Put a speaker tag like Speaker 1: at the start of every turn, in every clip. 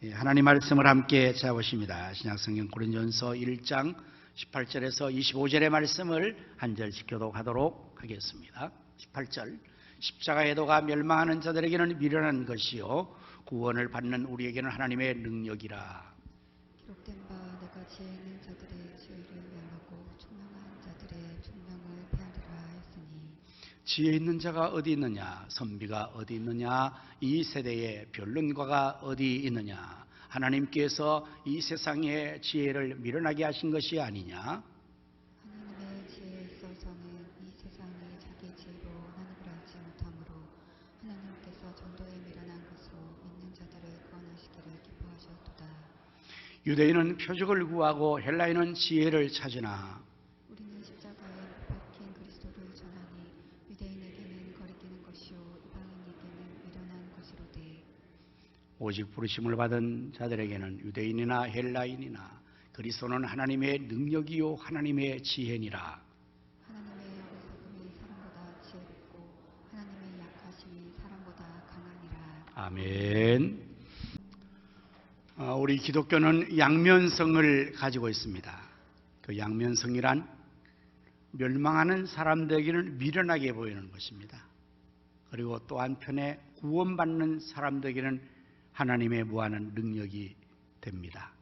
Speaker 1: 하나님 말씀을 함께 찾아보십니다. 신약성경 고린도전서 1장 18절에서 25절의 말씀을 한 절씩 교독하도록 하겠습니다. 18절, 십자가의 도가 멸망하는 자들에게는 미련한 것이요 구원을 받는 우리에게는 하나님의 능력이라.
Speaker 2: 기록된 바 내가 지혜 있는 자들의 지혜를 멸하고 총명한 자들의 총명을 폐하리라 했으니.
Speaker 1: 지혜 있는 자가 어디 있느냐, 선비가 어디 있느냐, 이 세대의 변론가가 어디 있느냐. 하나님께서 이 세상의 지혜를 미련하게 하신 것이 아니냐.
Speaker 2: 하나님의 지혜에 있어서는 이 세상이 자기 지혜로 하나님을 알지 못하므로 하나님께서 전도에 미련한 것으로 믿는 자들을 구원하시기를 기뻐하셨도다.
Speaker 1: 유대인은 표적을 구하고 헬라인은 지혜를 찾으나
Speaker 2: 우리는 십자가에 못 박힌 그리스도를 전하니 유대인에게는 거리끼는 것이요 이방인에게는 미련한 것이로되
Speaker 1: 오직 부르심을 받은 자들에게는 유대인이나 헬라인이나 그리스도는 하나님의 능력이요 하나님의 지혜니라.
Speaker 2: 하나님의 어리석음이 사람보다 지혜롭고 하나님의 약하심이 사람보다 강하니라.
Speaker 1: 아멘. 우리 기독교는 양면성을 가지고 있습니다. 그 양면성이란 멸망하는 사람들에게는 미련하게 보이는 것입니다. 그리고 또 한편에 구원받는 사람들에게는 하나님의 무한한 능력이 됩니다.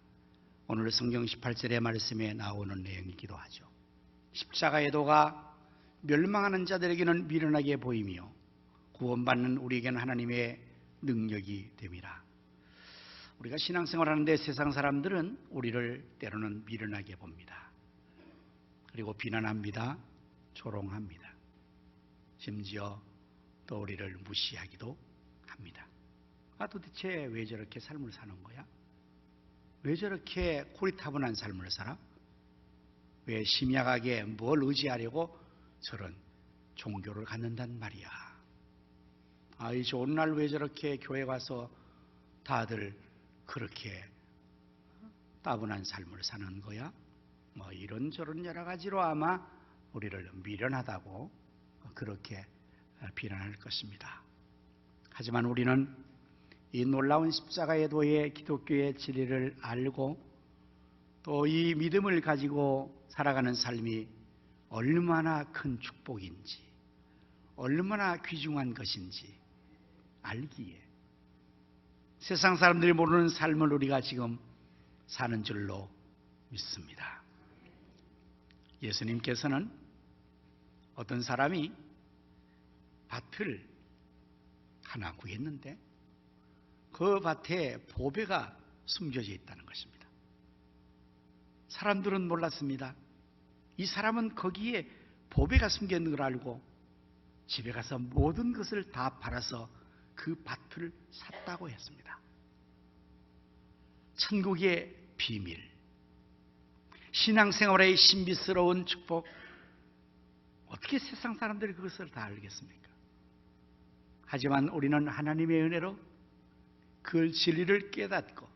Speaker 1: 오늘 성경 18절의 말씀에 나오는 내용이기도 하죠. 십자가의 도가 멸망하는 자들에게는 미련하게 보이며 구원받는 우리에게는 하나님의 능력이 됩니다. 우리가 신앙생활하는데 세상 사람들은 우리를 때로는 미련하게 봅니다. 그리고 비난합니다. 조롱합니다. 심지어 또 우리를 무시하기도 합니다. 도대체 왜 저렇게 삶을 사는 거야? 왜 저렇게 고리타분한 삶을 살아? 왜 심약하게 뭘 의지하려고 저런 종교를 갖는단 말이야? 이 좋은 날 왜 저렇게 교회 가서 다들 그렇게 따분한 삶을 사는 거야? 이런저런 여러 가지로 아마 우리를 미련하다고 그렇게 비난할 것입니다. 하지만 우리는 이 놀라운 십자가의 도의 기독교의 진리를 알고 또 이 믿음을 가지고 살아가는 삶이 얼마나 큰 축복인지, 얼마나 귀중한 것인지 알기에 세상 사람들이 모르는 삶을 우리가 지금 사는 줄로 믿습니다. 예수님께서는 어떤 사람이 밭을 하나 구했는데 그 밭에 보배가 숨겨져 있다는 것입니다. 사람들은 몰랐습니다. 이 사람은 거기에 보배가 숨겨 있는 걸 알고 집에 가서 모든 것을 다 팔아서 그 밭을 샀다고 했습니다. 천국의 비밀, 신앙생활의 신비스러운 축복, 어떻게 세상 사람들이 그것을 다 알겠습니까? 하지만 우리는 하나님의 은혜로 그 진리를 깨닫고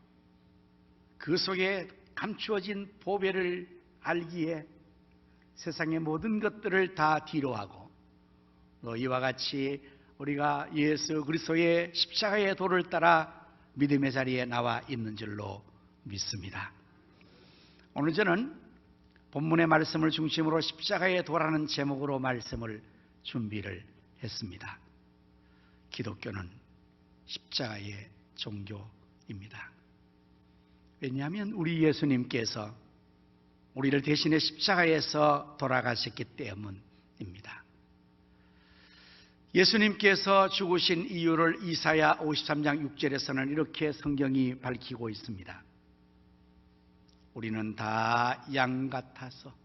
Speaker 1: 그 속에 감추어진 보배를 알기에 세상의 모든 것들을 다 뒤로하고 이와 같이 우리가 예수 그리스도의 십자가의 도를 따라 믿음의 자리에 나와 있는 줄로 믿습니다. 오늘 저는 본문의 말씀을 중심으로 십자가의 도라는 제목으로 말씀을 준비를 했습니다. 기독교는 십자가의 종교입니다. 왜냐하면 우리 예수님께서 우리를 대신해 십자가에서 돌아가셨기 때문입니다. 예수님께서 죽으신 이유를 이사야 53장 6절에서는 이렇게 성경이 밝히고 있습니다. 우리는 다 양 같아서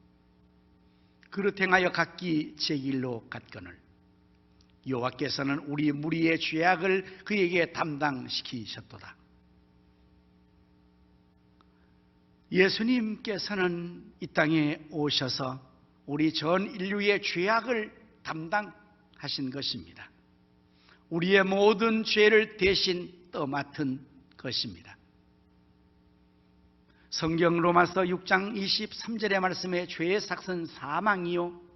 Speaker 1: 그릇 행하여 각기 제 길로 갔거늘 여호와께서는 우리 무리의 죄악을 그에게 담당시키셨도다. 예수님께서는 이 땅에 오셔서 우리 전 인류의 죄악을 담당하신 것입니다. 우리의 모든 죄를 대신 떠맡은 것입니다. 성경 로마서 6장 23절의 말씀에 죄의 삭은 사망이요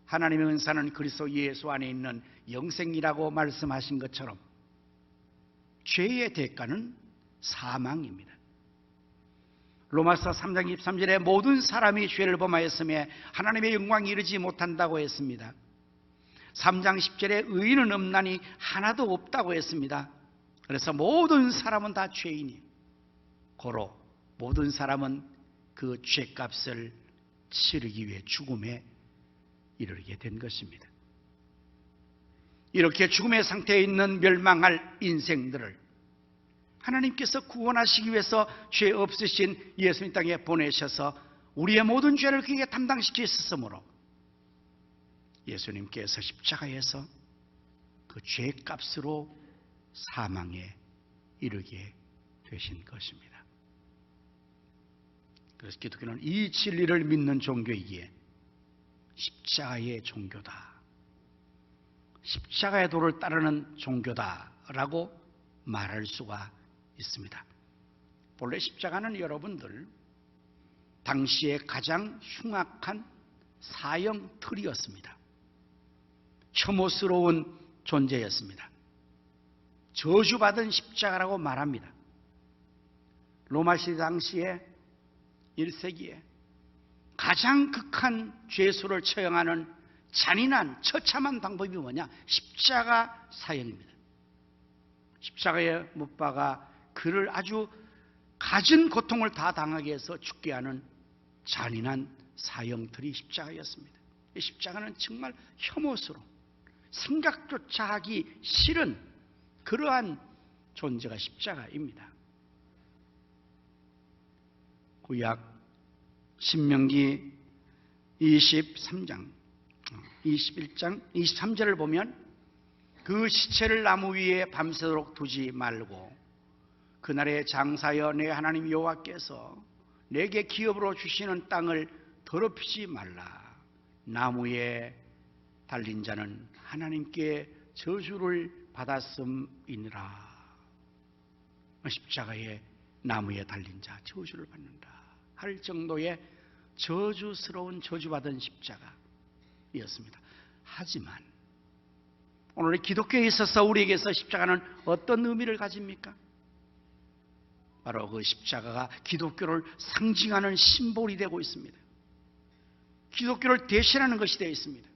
Speaker 1: 하나님의 은사는 그리스도 예수 안에 있는 영생이라고 말씀하신 것처럼 죄의 대가는 사망입니다. 로마서 3장 23절에 모든 사람이 죄를 범하였으며 하나님의 영광이 이르지 못한다고 했습니다. 3장 10절에 의인은 없나니 하나도 없다고 했습니다. 그래서 모든 사람은 다 죄인이에요. 고로 모든 사람은 그 죄값을 치르기 위해 죽음에 이르게 된 것입니다. 이렇게 죽음의 상태에 있는 멸망할 인생들을 하나님께서 구원하시기 위해서 죄 없으신 예수님 땅에 보내셔서 우리의 모든 죄를 그에게 담당시키셨으므로 예수님께서 십자가에서 그 죄값으로 사망에 이르게 되신 것입니다. 그래서 기독교는 이 진리를 믿는 종교이기에 십자가의 종교다, 십자가의 도를 따르는 종교다라고 말할 수가 있습니다. 본래 십자가는 여러분들 당시에 가장 흉악한 사형 틀이었습니다. 혐오스러운 존재였습니다. 저주받은 십자가라고 말합니다. 로마시 당시에 1세기에 가장 극한 죄수를 처형하는 잔인한 처참한 방법이 뭐냐? 십자가 사형입니다. 십자가에 못 박아 그를 아주 갖은 고통을 다 당하게 해서 죽게 하는 잔인한 사형틀이 십자가였습니다. 이 십자가는 정말 혐오스러운, 생각조차 하기 싫은 그러한 존재가 십자가입니다. 구약 신명기 23장 21장 23절을 보면 그 시체를 나무 위에 밤새도록 두지 말고 그날에 장사여 내 하나님 여호와께서 내게 기업으로 주시는 땅을 더럽히지 말라. 나무에 달린 자는 하나님께 저주를 받았음이니라. 십자가에 나무에 달린 자 저주를 받는다 할 정도의 저주스러운 저주받은 십자가였습니다. 하지만 오늘 기독교에 있어서 우리에게서 십자가는 어떤 의미를 가집니까? 바로 그 십자가가 기독교를 상징하는 심볼이 되고 있습니다. 기독교를 대신하는 것이 되어 있습니다.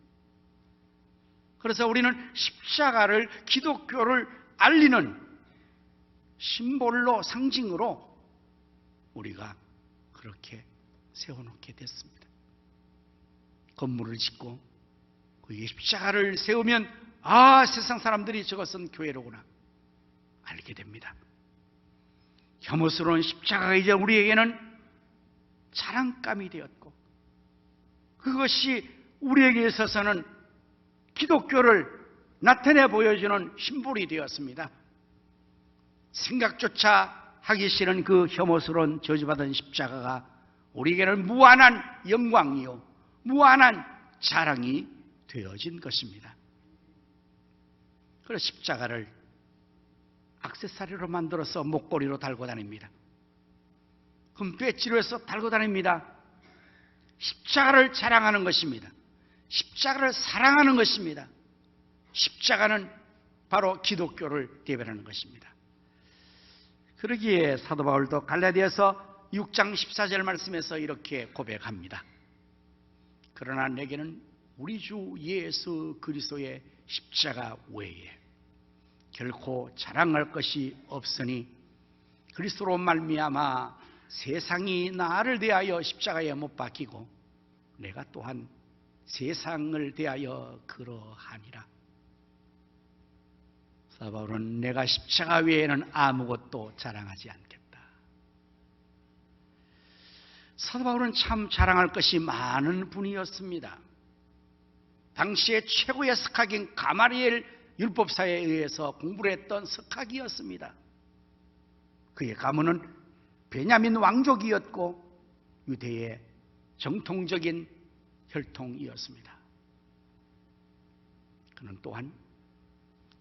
Speaker 1: 그래서 우리는 십자가를 기독교를 알리는 심볼로, 상징으로 우리가 그렇게 세워놓게 됐습니다. 건물을 짓고 거기에 십자가를 세우면 세상 사람들이 저것은 교회로구나 알게 됩니다. 혐오스러운 십자가가 이제 우리에게는 자랑감이 되었고 그것이 우리에게 있어서는 기독교를 나타내 보여주는 심볼이 되었습니다. 생각조차 하기 싫은 그 혐오스러운 저주받은 십자가가 우리에게는 무한한 영광이요 무한한 자랑이 되어진 것입니다. 그래서 십자가를 액세서리로 만들어서 목걸이로 달고 다닙니다. 금배지로 해서 달고 다닙니다. 십자가를 자랑하는 것입니다. 십자가를 사랑하는 것입니다. 십자가는 바로 기독교를 대변하는 것입니다. 그러기에 사도 바울도 갈라디아서 6장 14절 말씀에서 이렇게 고백합니다. 그러나 내게는 우리 주 예수 그리스도의 십자가 외에 결코 자랑할 것이 없으니 그리스도로 말미암아 세상이 나를 대하여 십자가에 못 박히고 내가 또한 세상을 대하여 그러하니라. 사도 바울은 내가 십자가 외에는 아무것도 자랑하지 않겠다. 사도 바울은 참 자랑할 것이 많은 분이었습니다. 당시의 최고의 석학인 가마리엘 율법사에 의해서 공부를 했던 석학이었습니다. 그의 가문은 베냐민 왕족이었고 유대의 정통적인 혈통이었습니다. 그는 또한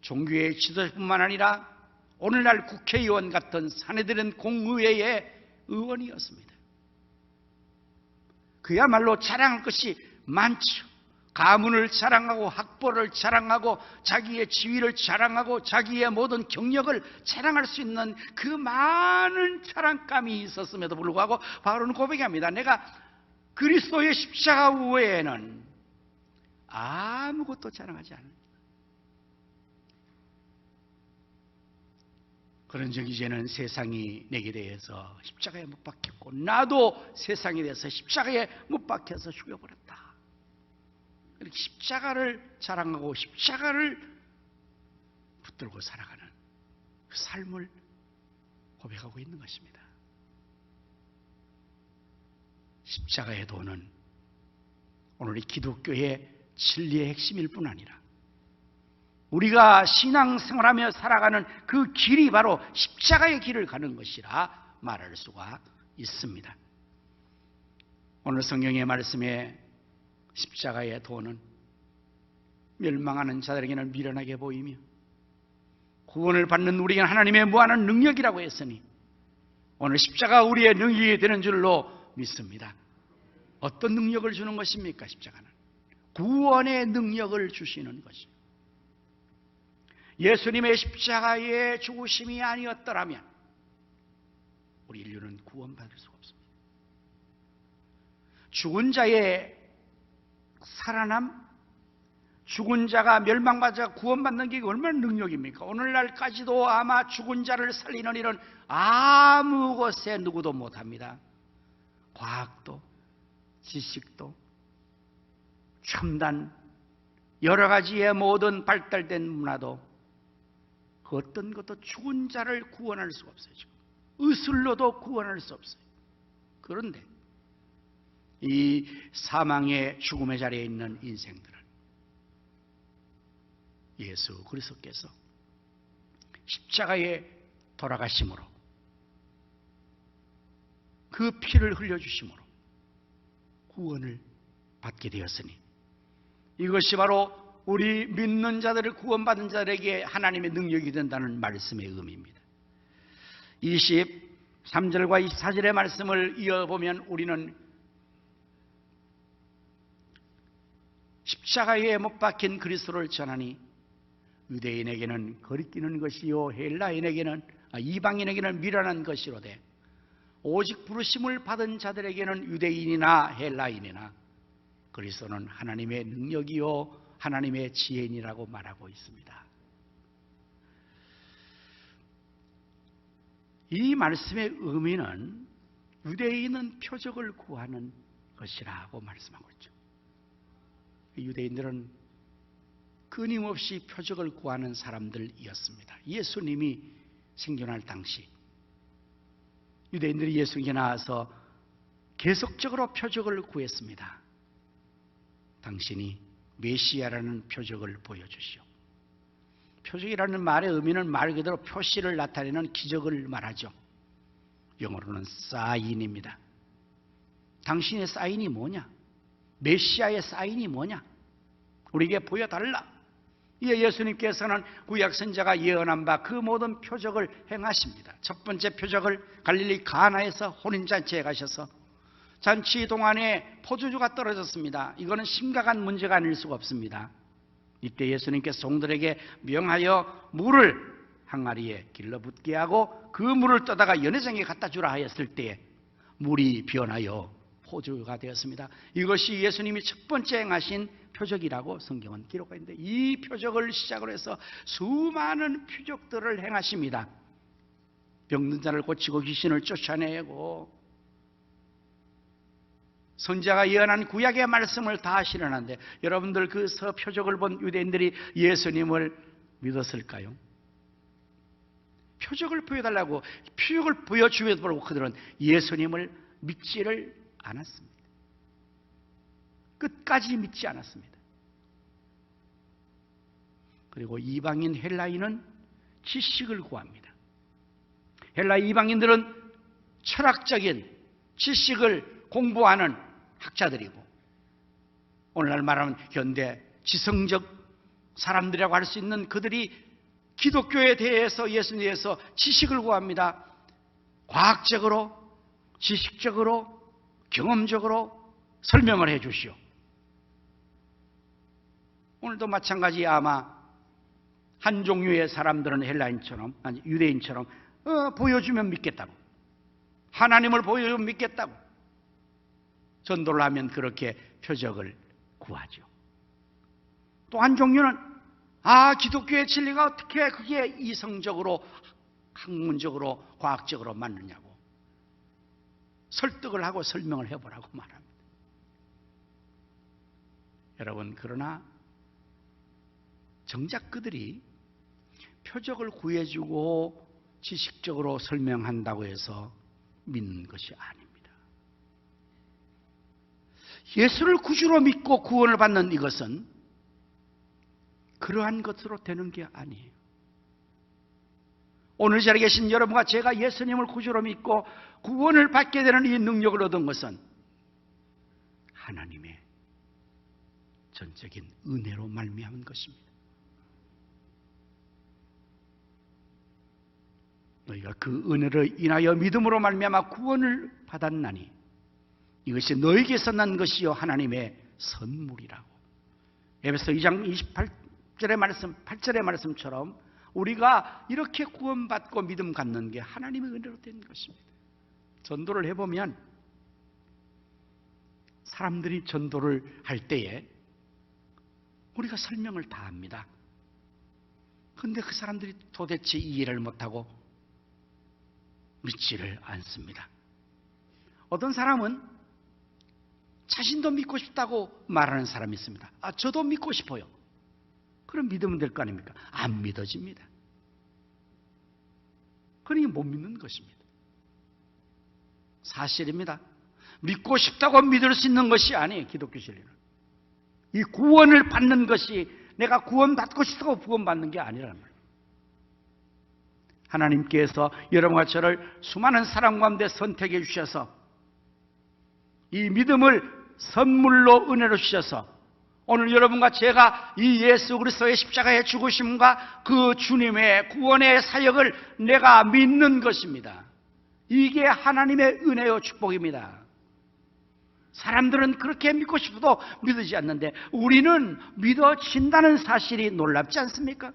Speaker 1: 종교의 지도자뿐만 아니라 오늘날 국회의원 같은 사내들은 공의회의 의원이었습니다. 그야말로 자랑할 것이 많죠. 가문을 자랑하고 학벌을 자랑하고 자기의 지위를 자랑하고 자기의 모든 경력을 자랑할 수 있는 그 많은 자랑감이 있었음에도 불구하고 바울은 고백합니다. 내가 그리스도의 십자가 외에는 아무것도 자랑하지 않는다. 그런즉 이제는 세상이 내게 대해서 십자가에 못 박혔고 나도 세상에 대해서 십자가에 못 박혀서 죽여버렸다. 이렇게 십자가를 자랑하고 십자가를 붙들고 살아가는 그 삶을 고백하고 있는 것입니다. 십자가의 도는 오늘 이 기독교의 진리의 핵심일 뿐 아니라 우리가 신앙생활하며 살아가는 그 길이 바로 십자가의 길을 가는 것이라 말할 수가 있습니다. 오늘 성경의 말씀에 십자가의 도는 멸망하는 자들에게는 미련하게 보이며 구원을 받는 우리에게는 하나님의 무한한 능력이라고 했으니 오늘 십자가 우리의 능력이 되는 줄로 믿습니다. 어떤 능력을 주는 것입니까? 십자가는 구원의 능력을 주시는 것입니다. 예수님의 십자가의 죽으심이 아니었더라면 우리 인류는 구원받을 수가 없습니다. 죽은 자의 살아남, 죽은 자가 멸망받아 구원받는 게 얼마나 능력입니까? 오늘날까지도 아마 죽은 자를 살리는 일은 아무 곳에 누구도 못합니다. 과학도, 지식도, 첨단, 여러 가지의 모든 발달된 문화도 그 어떤 것도 죽은 자를 구원할 수가 없어요. 지금. 의술로도 구원할 수 없어요. 그런데 이 사망의 죽음의 자리에 있는 인생들은 예수 그리스도께서 십자가에 돌아가심으로 그 피를 흘려주심으로 구원을 받게 되었으니 이것이 바로 우리 믿는 자들을 구원받은 자들에게 하나님의 능력이 된다는 말씀의 의미입니다. 23절과 24절의 말씀을 이어보면 우리는 십자가에 못 박힌 그리스도를 전하니 유대인에게는 거리끼는 것이요 이방인에게는 미련한 것이로되 오직 부르심을 받은 자들에게는 유대인이나 헬라인이나 그리스도는 하나님의 능력이요 하나님의 지혜인이라고 말하고 있습니다. 이 말씀의 의미는 유대인은 표적을 구하는 것이라고 말씀하고 있죠. 유대인들은 끊임없이 표적을 구하는 사람들이었습니다. 예수님이 생존할 당시 유대인들이 예수님께 나와서 계속적으로 표적을 구했습니다. 당신이 메시아라는 표적을 보여주시오. 표적이라는 말의 의미는 말 그대로 표시를 나타내는 기적을 말하죠. 영어로는 사인입니다. 당신의 사인이 뭐냐? 메시아의 사인이 뭐냐? 우리에게 보여달라. 이에 예수님께서는 구약 선지자가 예언한 바 그 모든 표적을 행하십니다. 첫 번째 표적을 갈릴리 가나에서 혼인잔치에 가셔서 잔치 동안에 포도주가 떨어졌습니다. 이거는 심각한 문제가 아닐 수가 없습니다. 이때 예수님께서 종들에게 명하여 물을 항아리에 길러붓게 하고 그 물을 떠다가 연회장에 갖다 주라 하였을 때에 물이 변하여 포도주가 되었습니다. 이것이 예수님이 첫 번째 행하신 표적이라고 성경은 기록하고 있는데 이 표적을 시작으로 해서 수많은 표적들을 행하십니다. 병든 자를 고치고 귀신을 쫓아내고 선지자가 예언한 구약의 말씀을 다 실현하는데 여러분들 그 표적을 본 유대인들이 예수님을 믿었을까요? 표적을 보여달라고 표적을 보여주면서 보고 그들은 예수님을 믿지를 않았습니다. 끝까지 믿지 않았습니다. 그리고 이방인 헬라인은 지식을 구합니다. 헬라 이방인들은 철학적인 지식을 공부하는 학자들이고 오늘날 말하면 현대 지성적 사람들이라고 할 수 있는 그들이 기독교에 대해서 예수님에 대해서 지식을 구합니다. 과학적으로, 지식적으로, 경험적으로 설명을 해 주시오. 오늘도 마찬가지 아마 한 종류의 사람들은 헬라인처럼, 아니 유대인처럼 보여주면 믿겠다고, 하나님을 보여주면 믿겠다고 전도를 하면 그렇게 표적을 구하죠. 또 한 종류는 기독교의 진리가 어떻게 그게 이성적으로, 학문적으로, 과학적으로 맞느냐고 설득을 하고 설명을 해보라고 말합니다. 여러분, 그러나 정작 그들이 표적을 구해주고 지식적으로 설명한다고 해서 믿는 것이 아닙니다. 예수를 구주로 믿고 구원을 받는 이것은 그러한 것으로 되는 게 아니에요. 오늘 이 자리에 계신 여러분과 제가 예수님을 구주로 믿고 구원을 받게 되는 이 능력을 얻은 것은 하나님의 전적인 은혜로 말미암은 것입니다. 너희가 그 은혜를 인하여 믿음으로 말미암아 구원을 받았나니 이것이 너희에게서 난 것이요 하나님의 선물이라고. 에베소 2장 28절의 말씀, 8절의 말씀처럼 우리가 이렇게 구원받고 믿음 갖는 게 하나님의 은혜로 된 것입니다. 전도를 해보면 사람들이 전도를 할 때에 우리가 설명을 다 합니다. 그런데 그 사람들이 도대체 이해를 못하고 믿지를 않습니다. 어떤 사람은 자신도 믿고 싶다고 말하는 사람이 있습니다. 저도 믿고 싶어요. 그럼 믿으면 될 거 아닙니까? 안 믿어집니다. 그러니 못 믿는 것입니다. 사실입니다. 믿고 싶다고 믿을 수 있는 것이 아니에요. 기독교 진리는. 이 구원을 받는 것이 내가 구원받고 싶다고 구원받는 게 아니라는 말이에요. 하나님께서 여러분과 저를 수많은 사람 가운데 선택해 주셔서 이 믿음을 선물로 은혜로 주셔서 오늘 여러분과 제가 이 예수 그리스도의 십자가의 죽으심과 그 주님의 구원의 사역을 내가 믿는 것입니다. 이게 하나님의 은혜요 축복입니다. 사람들은 그렇게 믿고 싶어도 믿지 않는데 우리는 믿어진다는 사실이 놀랍지 않습니까?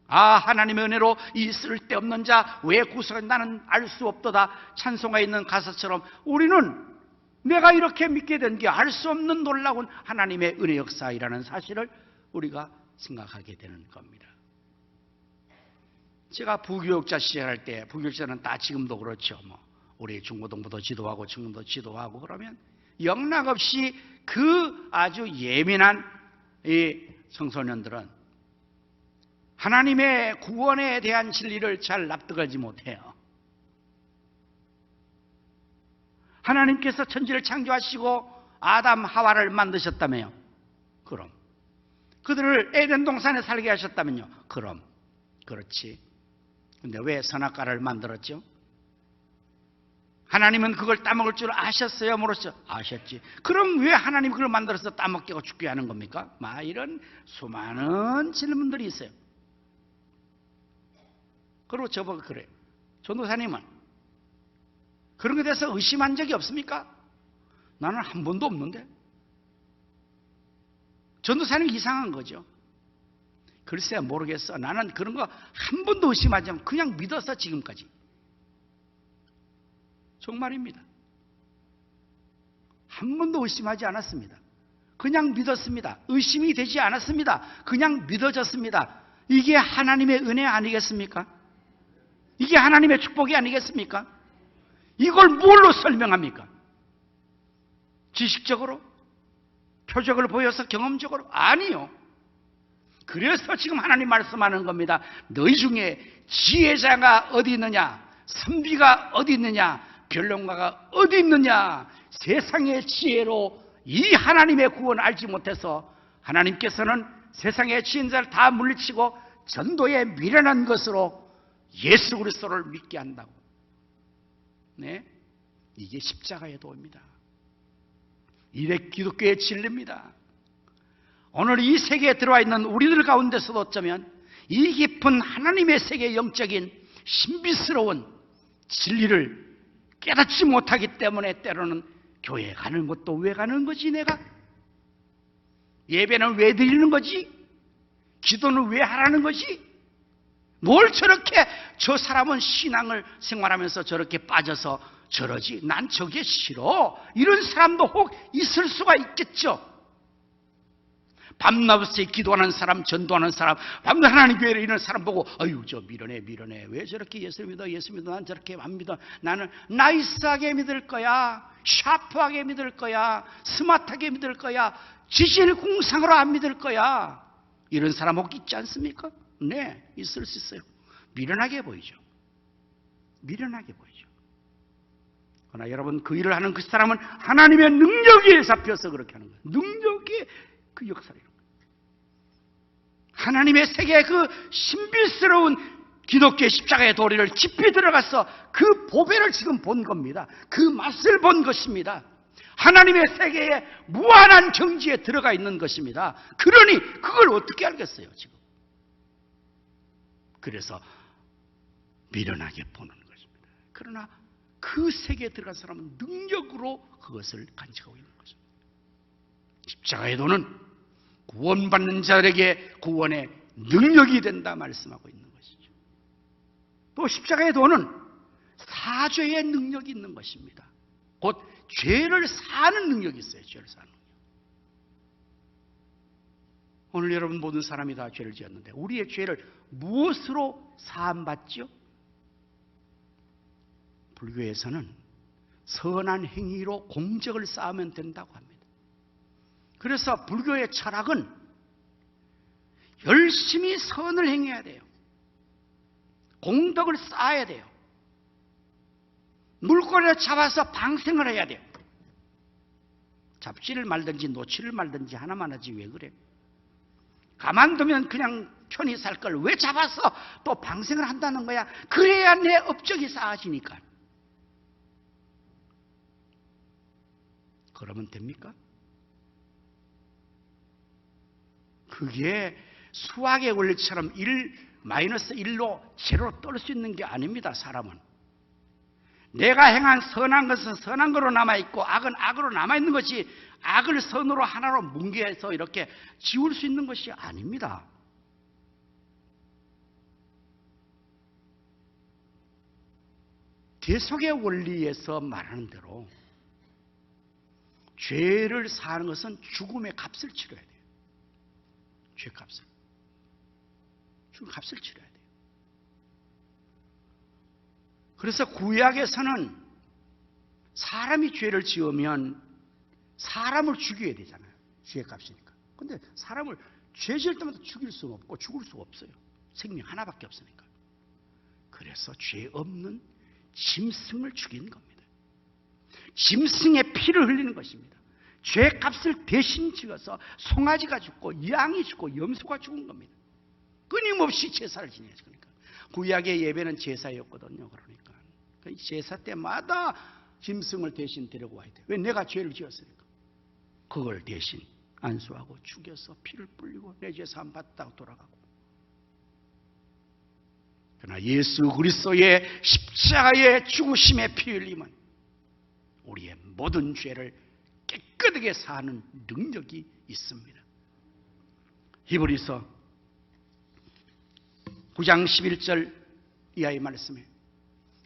Speaker 1: 하나님의 은혜로 이 쓸데없는 자 왜 구속한 나는 알 수 없도다 찬송가 있는 가사처럼 우리는 내가 이렇게 믿게 된 게 알 수 없는 놀라운 하나님의 은혜 역사이라는 사실을 우리가 생각하게 되는 겁니다. 제가 부교육자 시작할 때, 부교육자는 다 지금도 그렇죠. 우리 중고등부도 지도하고 중고도 지도하고 그러면 영락없이 그 아주 예민한 이 청소년들은 하나님의 구원에 대한 진리를 잘 납득하지 못해요. 하나님께서 천지를 창조하시고 아담 하와를 만드셨다며요. 그럼. 그들을 에덴 동산에 살게 하셨다면요. 그럼. 그렇지. 근데 왜 선악과를 만들었죠? 하나님은 그걸 따먹을 줄 아셨어요? 모르셨어요? 아셨지. 그럼 왜 하나님이 그걸 만들어서 따먹게 하고 죽게 하는 겁니까? 이런 수많은 질문들이 있어요. 그리고 저보고 그래요. 전도사님은 그런 것에 대해서 의심한 적이 없습니까? 나는 한 번도 없는데. 전도사님 이상한 거죠. 글쎄 모르겠어. 나는 그런 거 한 번도 의심하지 않고 그냥 믿어서 지금까지. 정말입니다. 한 번도 의심하지 않았습니다. 그냥 믿었습니다. 의심이 되지 않았습니다. 그냥 믿어졌습니다. 이게 하나님의 은혜 아니겠습니까? 이게 하나님의 축복이 아니겠습니까? 이걸 뭘로 설명합니까? 지식적으로? 표적을 보여서 경험적으로? 아니요. 그래서 지금 하나님 말씀하는 겁니다. 너희 중에 지혜자가 어디 있느냐? 선비가 어디 있느냐? 변론가가 어디 있느냐? 세상의 지혜로 이 하나님의 구원을 알지 못해서 하나님께서는 세상의 지혜자를 다 물리치고 전도에 미련한 것으로 예수 그리스도를 믿게 한다고. 네, 이게 십자가의 도입니다. 이게 기독교의 진리입니다. 오늘 이 세계에 들어와 있는 우리들 가운데서도 어쩌면 이 깊은 하나님의 세계의 영적인 신비스러운 진리를 깨닫지 못하기 때문에 때로는 교회에 가는 것도 왜 가는 거지 내가? 예배는 왜 드리는 거지? 기도는 왜 하라는 거지? 뭘 저렇게 저 사람은 신앙을 생활하면서 저렇게 빠져서 저러지? 난 저게 싫어. 이런 사람도 혹 있을 수가 있겠죠. 밤낮에 기도하는 사람, 전도하는 사람, 밤낮 하나님 교회를 이런 사람 보고 아유 저 밀어내 왜 저렇게 예수 믿어 난 저렇게 안 믿어. 나는 나이스하게 믿을 거야, 샤프하게 믿을 거야, 스마트하게 믿을 거야, 지질공상으로 안 믿을 거야. 이런 사람 혹 있지 않습니까? 네, 있을 수 있어요. 미련하게 보이죠. 미련하게 보이죠. 그러나 여러분, 그 일을 하는 그 사람은 하나님의 능력에 잡혀서 그렇게 하는 거예요. 능력의 그 역사를. 하나님의 세계의 그 신비스러운 기독교의 십자가의 도리를 깊이 들어가서 그 보배를 지금 본 겁니다. 그 맛을 본 것입니다. 하나님의 세계에 무한한 경지에 들어가 있는 것입니다. 그러니 그걸 어떻게 알겠어요, 지금? 그래서 미련하게 보는 것입니다. 그러나 그 세계에 들어간 사람은 능력으로 그것을 간직하고 있는 것입니다. 십자가의 도는 구원받는 자들에게 구원의 능력이 된다 말씀하고 있는 것이죠. 또 십자가의 도는 사죄의 능력이 있는 것입니다. 곧 죄를 사는 능력이 있어요. 죄를 사는 능력. 오늘 여러분 모든 사람이 다 죄를 지었는데 우리의 죄를 무엇으로 사함받죠? 불교에서는 선한 행위로 공적을 쌓으면 된다고 합니다. 그래서 불교의 철학은 열심히 선을 행해야 돼요. 공덕을 쌓아야 돼요. 물꼬리를 잡아서 방생을 해야 돼요. 잡지를 말든지 놓치를 말든지 하나만 하지 왜 그래? 가만두면 그냥 편히 살 걸 왜 잡아서 또 방생을 한다는 거야? 그래야 내 업적이 쌓아지니까. 그러면 됩니까? 그게 수학의 원리처럼 1-1로 제로 떨 수 있는 게 아닙니다. 사람은 내가 행한 선한 것은 선한 거로 남아있고 악은 악으로 남아있는 것이 악을 선으로 하나로 뭉개서 이렇게 지울 수 있는 것이 아닙니다. 대속의 원리에서 말하는 대로 죄를 사는 것은 죽음의 값을 치러야 돼요. 죄값을. 죽음의 값을 치러야 돼요. 그래서 구약에서는 사람이 죄를 지으면 사람을 죽여야 되잖아요. 죄값이니까. 근데 사람을 죄 지을 때마다 죽일 수는 없고 죽을 수가 없어요. 생명 하나밖에 없으니까. 그래서 죄 없는 짐승을 죽이는 겁니다. 짐승의 피를 흘리는 것입니다. 죄값을 대신 지어서 송아지가 죽고 양이 죽고 염소가 죽은 겁니다. 끊임없이 제사를 지내야죠. 그러니까 구약의 예배는 제사였거든요. 그러니까 제사 때마다 짐승을 대신 데려와야 돼요. 왜? 내가 죄를 지었으니까. 그걸 대신 안수하고 죽여서 피를 뿌리고 내 죄 사함 받다가 돌아가고. 그러나 예수 그리스도의 십자가의 죽으심의 피 흘림은 우리의 모든 죄를 깨끗하게 사하는 능력이 있습니다. 히브리서 9장 11절 이하의 말씀에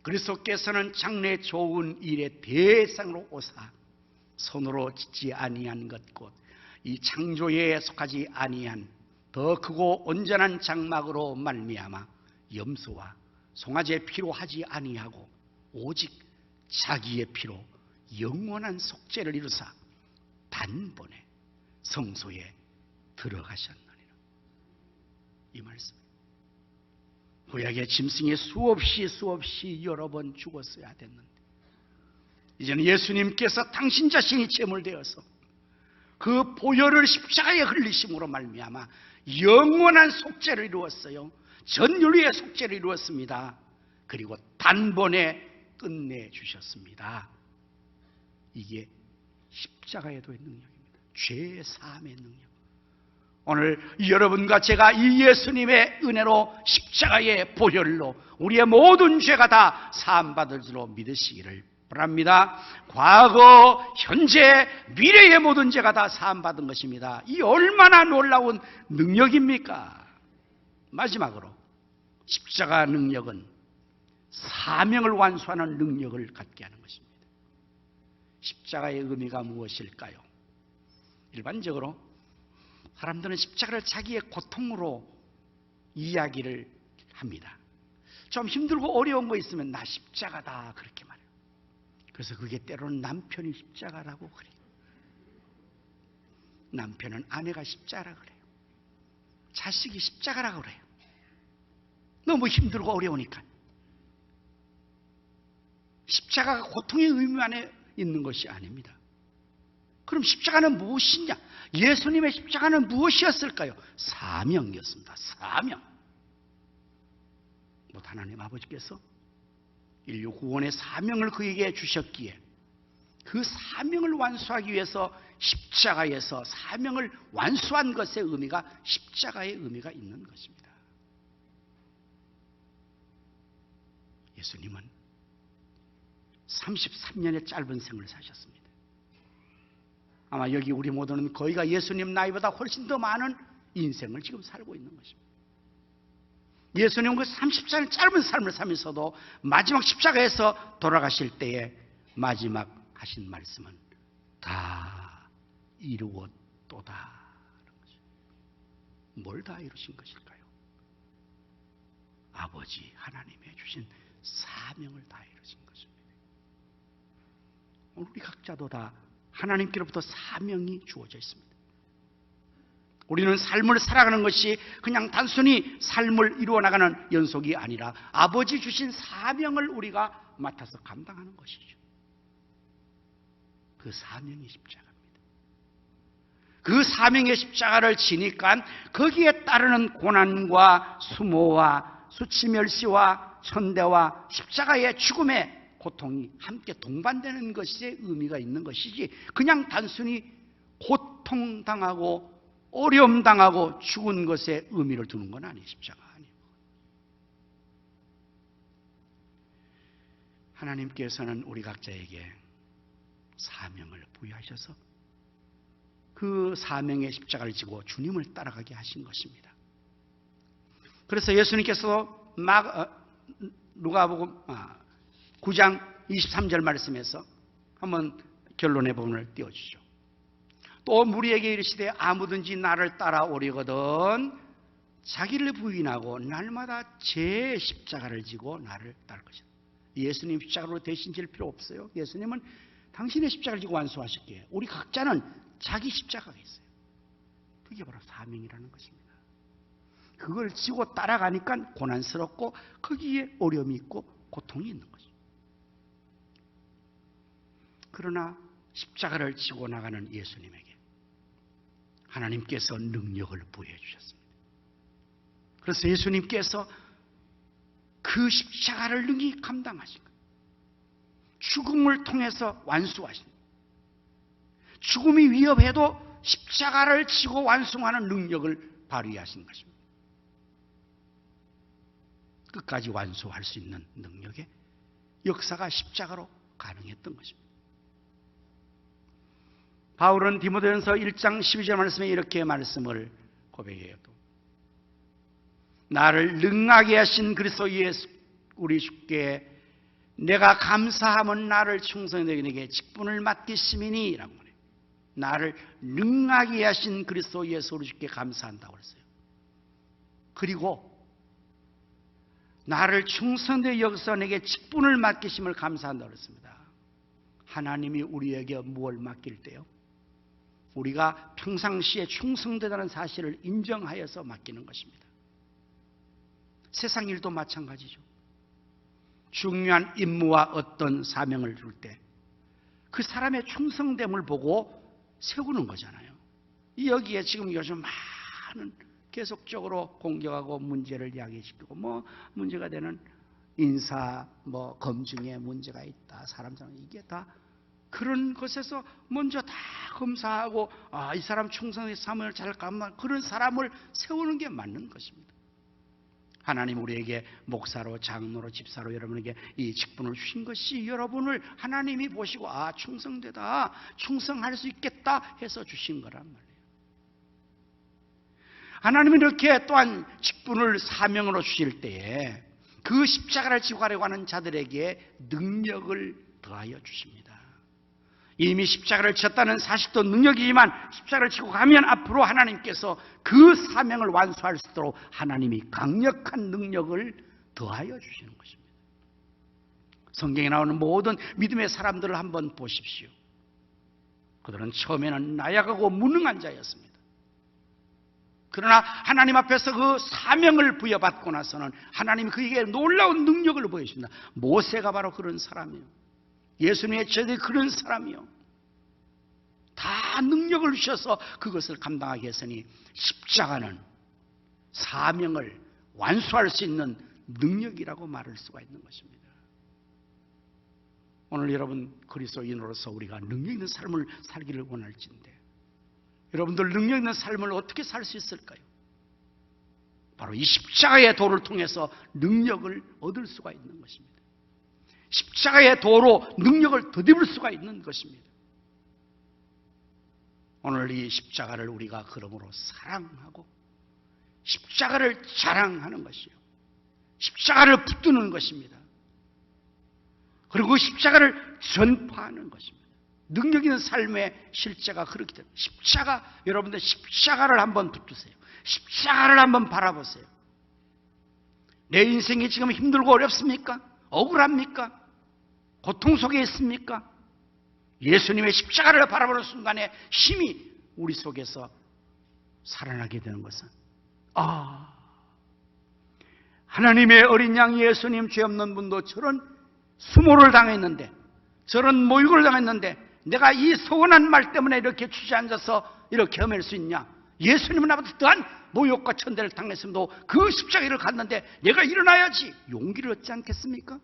Speaker 1: 그리스도께서는 장래 좋은 일의 대상으로 오사 손으로 짓지 아니한 것 곧 이 창조에 속하지 아니한 더 크고 온전한 장막으로 말미암아 염소와 송아지의 피로 하지 아니하고 오직 자기의 피로 영원한 속죄를 이루사 단번에 성소에 들어가셨느니라. 이 말씀. 구약의 짐승이 수없이 여러 번 죽었어야 됐는데 이제는 예수님께서 당신 자신이 제물되어서 그 보혈을 십자가에 흘리심으로 말미암아 영원한 속죄를 이루었어요. 전인류의 속죄를 이루었습니다. 그리고 단번에 끝내주셨습니다. 이게 십자가의 도의 능력입니다. 죄 사함의 능력. 오늘 여러분과 제가 이 예수님의 은혜로 십자가의 보혈로 우리의 모든 죄가 다 사함받을 줄로 믿으시기를 바랍니다. 뭐랍니다? 과거, 현재, 미래의 모든 죄가 다 사함받은 것입니다. 이 얼마나 놀라운 능력입니까? 마지막으로 십자가 능력은 사명을 완수하는 능력을 갖게 하는 것입니다. 십자가의 의미가 무엇일까요? 일반적으로 사람들은 십자가를 자기의 고통으로 이야기를 합니다. 좀 힘들고 어려운 거 있으면 나 십자가다 그렇게 말해요. 그래서 그게 때로는 남편이 십자가라고 그래요. 남편은 아내가 십자가라 그래요. 자식이 십자가라 그래요. 너무 힘들고 어려우니까. 십자가가 고통의 의미 안에 있는 것이 아닙니다. 그럼 십자가는 무엇이냐? 예수님의 십자가는 무엇이었을까요? 사명이었습니다. 사명. 하나님 아버지께서 인류 구원의 사명을 그에게 주셨기에 그 사명을 완수하기 위해서 십자가에서 사명을 완수한 것의 의미가 십자가의 의미가 있는 것입니다. 예수님은 33년의 짧은 생을 사셨습니다. 아마 여기 우리 모두는 거의가 예수님 나이보다 훨씬 더 많은 인생을 지금 살고 있는 것입니다. 예수님은 그 34년 짧은 삶을 살면서도 마지막 십자가에서 돌아가실 때에 마지막 하신 말씀은 다 이루었도다. 뭘 다 이루신 것일까요? 아버지 하나님의 주신 사명을 다 이루신 것입니다. 오늘 우리 각자도 다 하나님께로부터 사명이 주어져 있습니다. 우리는 삶을 살아가는 것이 그냥 단순히 삶을 이루어 나가는 연속이 아니라 아버지 주신 사명을 우리가 맡아서 감당하는 것이죠. 그 사명이 십자가입니다. 그 사명의 십자가를 지니까 거기에 따르는 고난과 수모와 수치멸시와 천대와 십자가의 죽음의 고통이 함께 동반되는 것에 의미가 있는 것이지 그냥 단순히 고통당하고 어려움 당하고 죽은 것에 의미를 두는 건 아니에요. 십자가 아니에요. 하나님께서는 우리 각자에게 사명을 부여하셔서 그 사명의 십자가를 지고 주님을 따라가게 하신 것입니다. 그래서 예수님께서 누가복음 9장 23절 말씀에서 한번 결론의 부분을 띄워주죠. 또 무리에게 이르시되 아무든지 나를 따라오려거든 자기를 부인하고 날마다 제 십자가를 지고 나를 따를 것이다. 예수님 십자가로 대신 질 필요 없어요. 예수님은 당신의 십자가를 지고 완수하셨기에 우리 각자는 자기 십자가가 있어요. 그게 바로 사명이라는 것입니다. 그걸 지고 따라가니까 고난스럽고 거기에 어려움이 있고 고통이 있는 거죠. 그러나 십자가를 지고 나가는 예수님에게 하나님께서 능력을 부여해 주셨습니다. 그래서 예수님께서 그 십자가를 능히 감당하신 거예요. 죽음을 통해서 완수하신 거예요. 죽음이 위협해도 십자가를 지고 완수하는 능력을 발휘하신 것입니다. 끝까지 완수할 수 있는 능력의 역사가 십자가로 가능했던 것입니다. 바울은 디모데전서 1장 12절 말씀에 이렇게 말씀을 고백해요. 나를 능하게 하신 그리스도 예수 우리 주께 내가 감사함은 나를 충성되게 직분을 맡기심이니 라고 말해요. 나를 능하게 하신 그리스도 예수 우리 주께 감사한다고 했어요. 그리고 나를 충성되게 여기서 내게 직분을 맡기심을 감사한다고 했습니다. 하나님이 우리에게 무엇을 맡길 때요? 우리가 평상시에 충성되다는 사실을 인정하여서 맡기는 것입니다. 세상 일도 마찬가지죠. 중요한 임무와 어떤 사명을 줄 때 그 사람의 충성됨을 보고 세우는 거잖아요. 여기에 지금 요즘 많은 계속적으로 공격하고 문제를 야기시키고 문제가 되는 인사 검증에 문제가 있다. 사람들은 이게 다 그런 것에서 먼저 다 검사하고 이 사람 충성의 사명을 잘 감당 그런 사람을 세우는 게 맞는 것입니다. 하나님 우리에게 목사로, 장로로, 집사로 여러분에게 이 직분을 주신 것이 여러분을 하나님이 보시고 충성되다, 충성할 수 있겠다 해서 주신 거란 말이에요. 하나님은 이렇게 또한 직분을 사명으로 주실 때에 그 십자가를 지고 가려고 하는 자들에게 능력을 더하여 주십니다. 이미 십자가를 졌다는 사실도 능력이지만 십자가를 지고 가면 앞으로 하나님께서 그 사명을 완수할 수 있도록 하나님이 강력한 능력을 더하여 주시는 것입니다. 성경에 나오는 모든 믿음의 사람들을 한번 보십시오. 그들은 처음에는 나약하고 무능한 자였습니다. 그러나 하나님 앞에서 그 사명을 부여받고 나서는 하나님이 그에게 놀라운 능력을 보여주신다. 모세가 바로 그런 사람이에요. 예수님의 제자들이 그런 사람이요. 다 능력을 주셔서 그것을 감당하게 했으니 십자가는 사명을 완수할 수 있는 능력이라고 말할 수가 있는 것입니다. 오늘 여러분 그리스도인으로서 우리가 능력 있는 삶을 살기를 원할진데 여러분들 능력 있는 삶을 어떻게 살 수 있을까요? 바로 이 십자가의 도를 통해서 능력을 얻을 수가 있는 것입니다. 십자가의 도로 능력을 덧입을 수가 있는 것입니다. 오늘 이 십자가를 우리가 그러므로 사랑하고 십자가를 자랑하는 것이요. 십자가를 붙드는 것입니다. 그리고 그 십자가를 전파하는 것입니다. 능력 있는 삶의 실제가 그렇기 때문에 십자가, 여러분들 십자가를 한번 붙드세요. 십자가를 한번 바라보세요. 내 인생이 지금 힘들고 어렵습니까? 억울합니까? 고통 속에 있습니까? 예수님의 십자가를 바라보는 순간에 힘이 우리 속에서 살아나게 되는 것은 하나님의 어린 양 예수님 죄 없는 분도 저런 수모를 당했는데 저런 모욕을 당했는데 내가 이 서운한 말 때문에 이렇게 주저앉아서 이렇게 헤맬 수 있냐? 예수님은 나보다 더한 모욕과 천대를 당했음도 그 십자가를 갔는데 내가 일어나야지 용기를 얻지 않겠습니까?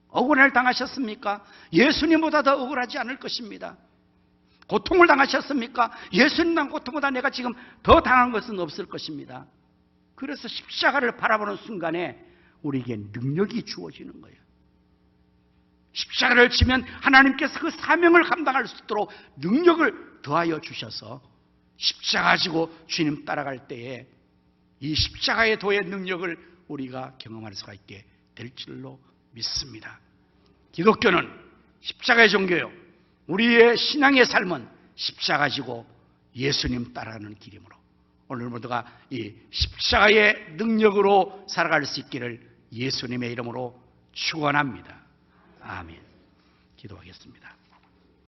Speaker 1: 억울을 당하셨습니까? 예수님보다 더 억울하지 않을 것입니다. 고통을 당하셨습니까? 예수님 당한 고통보다 내가 지금 더 당한 것은 없을 것입니다. 그래서 십자가를 바라보는 순간에 우리에게 능력이 주어지는 거예요. 십자가를 지면 하나님께서 그 사명을 감당할 수 있도록 능력을 더하여 주셔서 십자가 지고 주님 따라갈 때에 이 십자가의 도의 능력을 우리가 경험할 수가 있게 될 줄로 믿습니다. 기독교는 십자가의 종교요. 우리의 신앙의 삶은 십자가 지고 예수님 따라가는 길이므로 오늘 모두가 이 십자가의 능력으로 살아갈 수 있기를 예수님의 이름으로 축원합니다. 아멘. 기도하겠습니다.